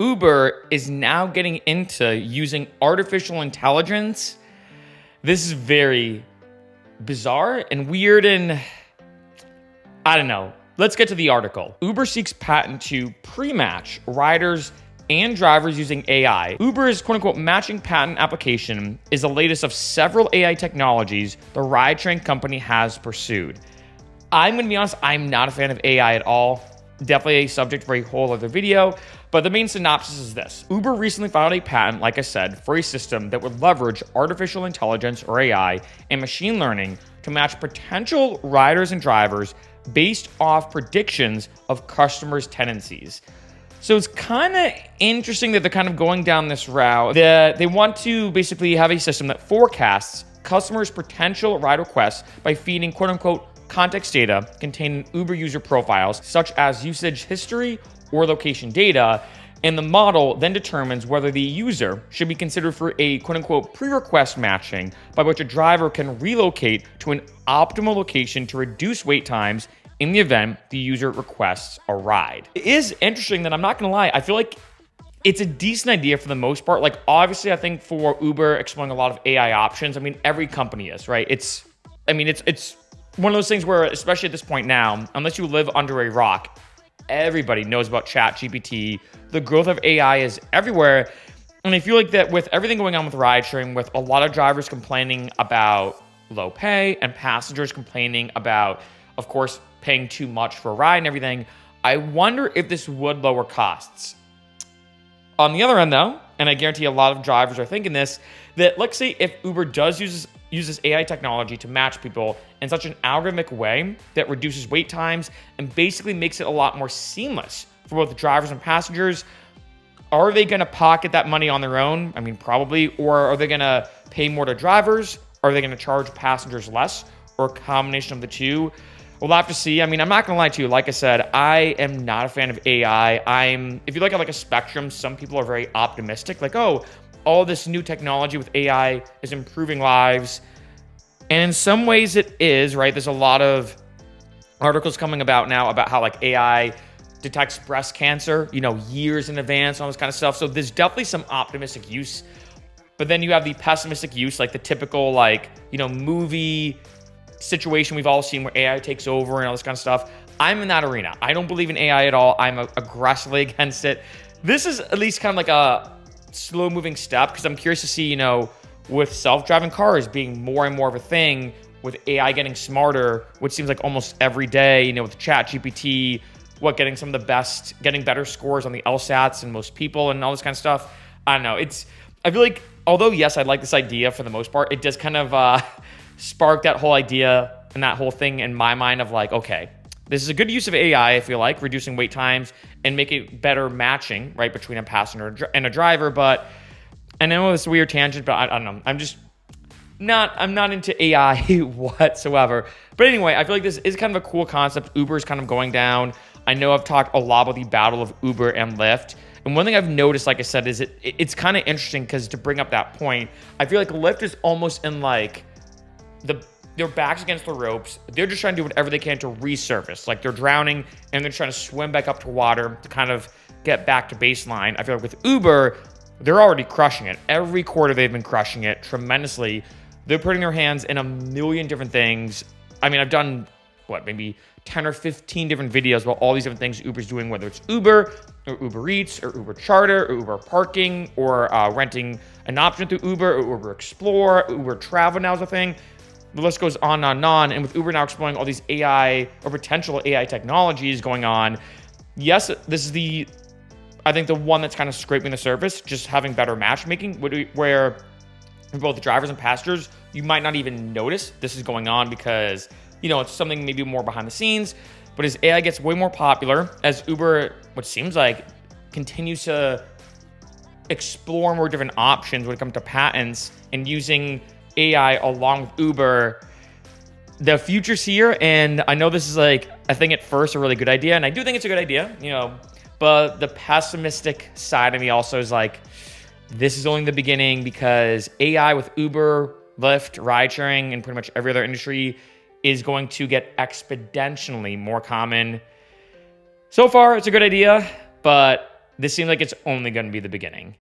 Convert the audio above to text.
Uber is now getting into using artificial intelligence. This is very bizarre and weird, and I don't know. Let's get to the article. Uber seeks patent to pre-match riders and drivers using AI. Uber's quote-unquote matching patent application is the latest of several AI technologies the ride-sharing company has pursued. I'm going to be honest, I'm not a fan of AI at all. Definitely a subject for a whole other video, but the main synopsis is this. Uber recently filed a patent, like I said, for a system that would leverage artificial intelligence, or AI, and machine learning to match potential riders and drivers based off predictions of customers' tendencies. So it's kind of interesting that they're kind of going down this route. They want to basically have a system that forecasts customers' potential ride requests by feeding quote-unquote context data contained in Uber user profiles, such as usage history or location data, and the model then determines whether the user should be considered for a quote-unquote pre-request matching, by which a driver can relocate to an optimal location to reduce wait times in the event the user requests a ride. It is interesting that I'm not gonna lie, I feel like it's a decent idea for the most part. Like, obviously, I think for Uber exploring a lot of AI options, I mean, every company is, right? It's one of those things where, especially at this point now, unless you live under a rock, everybody knows about ChatGPT. The growth of AI is everywhere. And I feel like that with everything going on with ride sharing, with a lot of drivers complaining about low pay and passengers complaining about, of course, paying too much for a ride and everything, I wonder if this would lower costs. On the other end, though, and I guarantee a lot of drivers are thinking this, that let's say if Uber does use this AI technology to match people in such an algorithmic way that reduces wait times and basically makes it a lot more seamless for both drivers and passengers, are they going to pocket that money on their own? I mean, probably. Or are they going to pay more to drivers? Are they going to charge passengers less? Or a combination of the two? We'll have to see. I mean, I'm not going to lie to you. Like I said, I am not a fan of AI. If you look at like a spectrum, some people are very optimistic. Like, oh, all this new technology with AI is improving lives. And in some ways it is, right? There's a lot of articles coming about now about how like AI detects breast cancer, years in advance, all this kind of stuff. So there's definitely some optimistic use. But then you have the pessimistic use, like the typical movie situation we've all seen where AI takes over and all this kind of stuff. I'm in that arena. I don't believe in AI at all. I'm aggressively against it. This is at least kind of like a slow moving step, because I'm curious to see, with self-driving cars being more and more of a thing, with AI getting smarter, which seems like almost every day, with ChatGPT, getting some of the best, getting better scores on the LSATs and most people and all this kind of stuff. I don't know. I feel like, although yes, I like this idea for the most part, it does kind of spark that whole idea and that whole thing in my mind of like, okay, this is a good use of AI, I feel like, reducing wait times and making better matching, right, between a passenger and a driver. But I know it's a weird tangent, but I don't know. I'm not into AI whatsoever. But anyway, I feel like this is kind of a cool concept. Uber is kind of going down. I know I've talked a lot about the battle of Uber and Lyft. And one thing I've noticed, like I said, is it's kind of interesting, because to bring up that point, I feel like Lyft is almost in like their backs against the ropes. They're just trying to do whatever they can to resurface. Like they're drowning and they're trying to swim back up to water to kind of get back to baseline. I feel like with Uber, they're already crushing it. Every quarter they've been crushing it tremendously. They're putting their hands in a million different things. I mean, I've done, maybe 10 or 15 different videos about all these different things Uber's doing, whether it's Uber or Uber Eats or Uber Charter or Uber Parking or renting an option through Uber or Uber Explore, Uber Travel now is a thing. The list goes on and on. And with Uber now exploring all these AI or potential AI technologies going on, yes, this is I think the one that's kind of scraping the surface, just having better matchmaking, where for both the drivers and passengers, you might not even notice this is going on because, it's something maybe more behind the scenes. But as AI gets way more popular, as Uber, what seems like, continues to explore more different options when it comes to patents and using AI along with Uber, the future's here. And I know this is I think at first a really good idea, and I do think it's a good idea, but the pessimistic side of me also is like, this is only the beginning, because AI with Uber, Lyft, ride sharing, and pretty much every other industry is going to get exponentially more common. So far, it's a good idea, but this seems like it's only going to be the beginning.